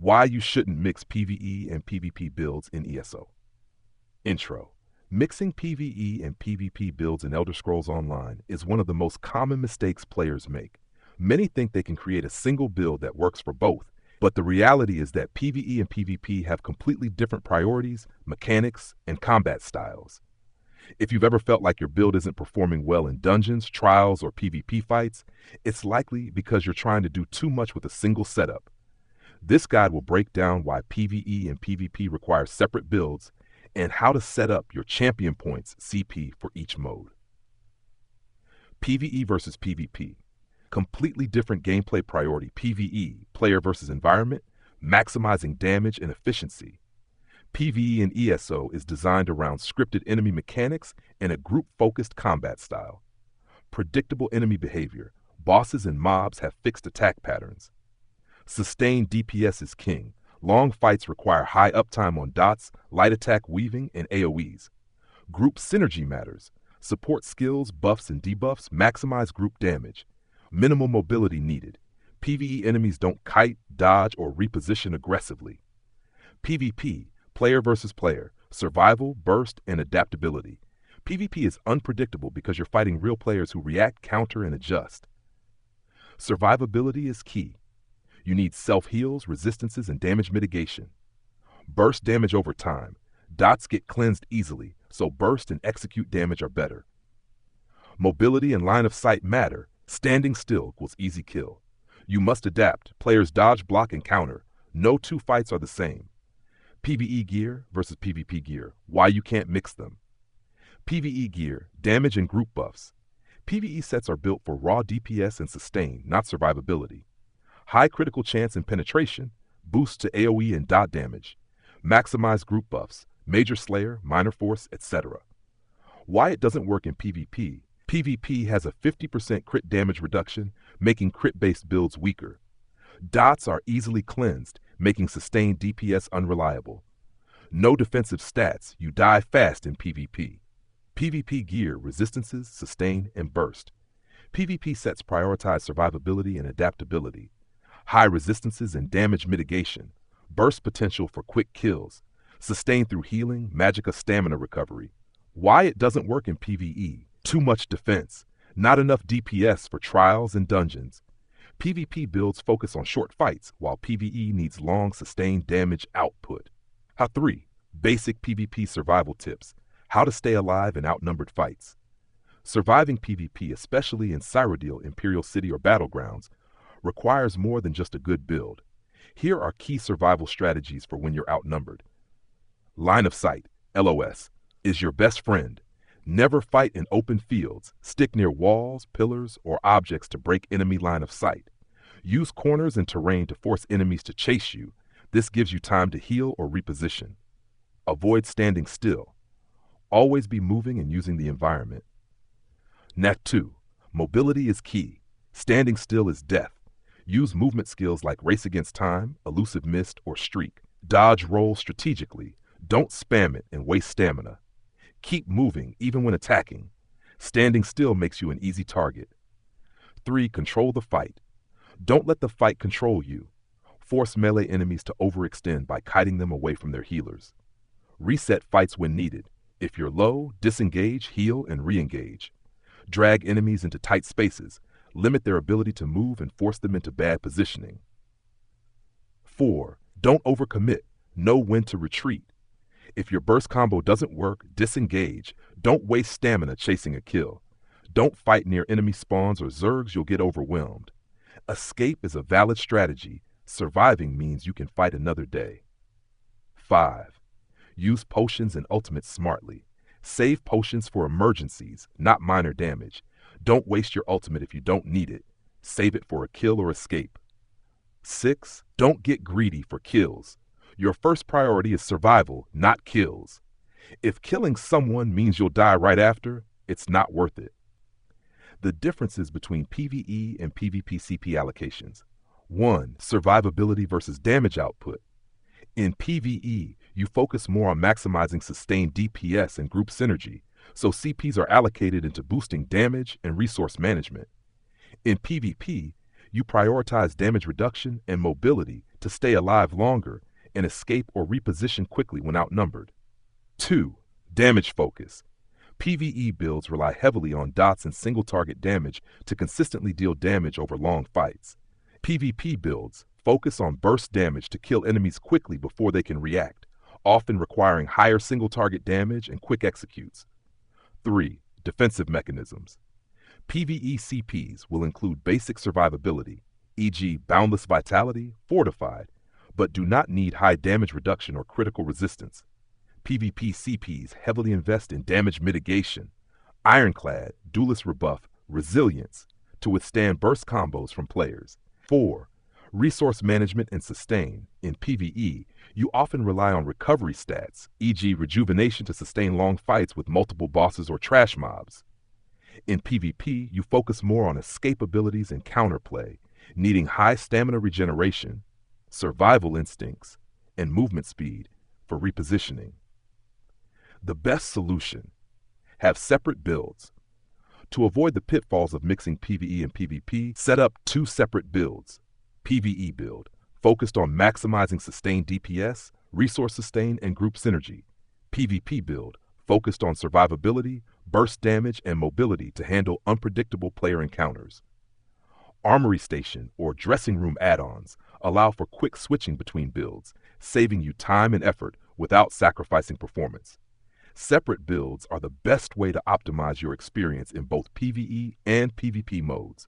Why you shouldn't mix PvE and PvP builds in ESO. Intro. Mixing PvE and PvP builds in Elder Scrolls Online is one of the most common mistakes players make. Many think they can create a single build that works for both, but the reality is that PvE and PvP have completely different priorities, mechanics, and combat styles. If you've ever felt like your build isn't performing well in dungeons, trials, or PvP fights, it's likely because you're trying to do too much with a single setup. This guide will break down why PvE and PvP require separate builds and how to set up your champion points CP for each mode. PvE versus PvP. Completely different gameplay priority. PvE, player versus environment, maximizing damage and efficiency. PvE in ESO is designed around scripted enemy mechanics and a group-focused combat style. Predictable enemy behavior. Bosses and mobs have fixed attack patterns. Sustained DPS is king. Long fights require high uptime on dots, light attack weaving, and AoEs. Group synergy matters. Support skills, buffs, and debuffs maximize group damage. Minimal mobility needed. PvE enemies don't kite, dodge, or reposition aggressively. PvP, player versus player, survival, burst, and adaptability. PvP is unpredictable because you're fighting real players who react, counter, and adjust. Survivability is key. You need self-heals, resistances, and damage mitigation. Burst damage over time. Dots get cleansed easily, so burst and execute damage are better. Mobility and line of sight matter. Standing still equals easy kill. You must adapt. Players dodge, block, and counter. No two fights are the same. PvE gear versus PvP gear. Why you can't mix them. PvE gear, damage and group buffs. PvE sets are built for raw DPS and sustain, not survivability. High critical chance and penetration, boosts to AoE and dot damage. Maximize group buffs, major slayer, minor force, etc. Why it doesn't work in PvP. PvP has a 50% crit damage reduction, making crit-based builds weaker. Dots are easily cleansed, making sustained DPS unreliable. No defensive stats, you die fast in PvP. PvP gear, resistances, sustain, and burst. PvP sets prioritize survivability and adaptability. High resistances and damage mitigation. Burst potential for quick kills. Sustain through healing, magicka stamina recovery. Why it doesn't work in PvE. Too much defense. Not enough DPS for trials and dungeons. PvP builds focus on short fights, while PvE needs long sustained damage output. 3. Basic PvP survival tips. How to stay alive in outnumbered fights. Surviving PvP, especially in Cyrodiil, Imperial City, or Battlegrounds, requires more than just a good build. Here are key survival strategies for when you're outnumbered. Line of sight, LOS, is your best friend. Never fight in open fields. Stick near walls, pillars, or objects to break enemy line of sight. Use corners and terrain to force enemies to chase you. This gives you time to heal or reposition. Avoid standing still. Always be moving and using the environment. Nat 2. Mobility is key. Standing still is death. Use movement skills like race against time, elusive mist, or streak. Dodge roll strategically. Don't spam it and waste stamina. Keep moving even when attacking. Standing still makes you an easy target. 3. Control the fight. Don't let the fight control you. Force melee enemies to overextend by kiting them away from their healers. Reset fights when needed. If you're low, disengage, heal, and re-engage. Drag enemies into tight spaces. Limit their ability to move and force them into bad positioning. 4. Don't overcommit. Know when to retreat. If your burst combo doesn't work, disengage. Don't waste stamina chasing a kill. Don't fight near enemy spawns or zergs, you'll get overwhelmed. Escape is a valid strategy. Surviving means you can fight another day. 5. Use potions and ultimates smartly. Save potions for emergencies, not minor damage. Don't waste your ultimate if you don't need it. Save it for a kill or escape. 6. Don't get greedy for kills. Your first priority is survival, not kills. If killing someone means you'll die right after, it's not worth it. The differences between PvE and PvP CP allocations. 1. Survivability versus damage output. In PvE, you focus more on maximizing sustained DPS and group synergy, so CPs are allocated into boosting damage and resource management. In PvP, You prioritize damage reduction and mobility to stay alive longer and escape or reposition quickly when outnumbered. 2. Damage focus. PvE builds rely heavily on dots and single-target damage to consistently deal damage over long fights. PvP builds focus on burst damage to kill enemies quickly before they can react, often requiring higher single-target damage and quick executes. 3. Defensive mechanisms. PvE CPs will include basic survivability, e.g. boundless vitality, fortified, but do not need high damage reduction or critical resistance. PvP CPs heavily invest in damage mitigation, ironclad, duelist rebuff, resilience, to withstand burst combos from players. 4. Resource management and sustain. In PvE, you often rely on recovery stats, e.g. rejuvenation to sustain long fights with multiple bosses or trash mobs. In PvP, you focus more on escape abilities and counterplay, needing high stamina regeneration, survival instincts, and movement speed for repositioning. The best solution: have separate builds. To avoid the pitfalls of mixing PvE and PvP, set up 2 separate builds. PvE build, focused on maximizing sustained DPS, resource sustain, and group synergy. PvP build, focused on survivability, burst damage, and mobility to handle unpredictable player encounters. Armory Station or Dressing Room add-ons allow for quick switching between builds, saving you time and effort without sacrificing performance. Separate builds are the best way to optimize your experience in both PvE and PvP modes.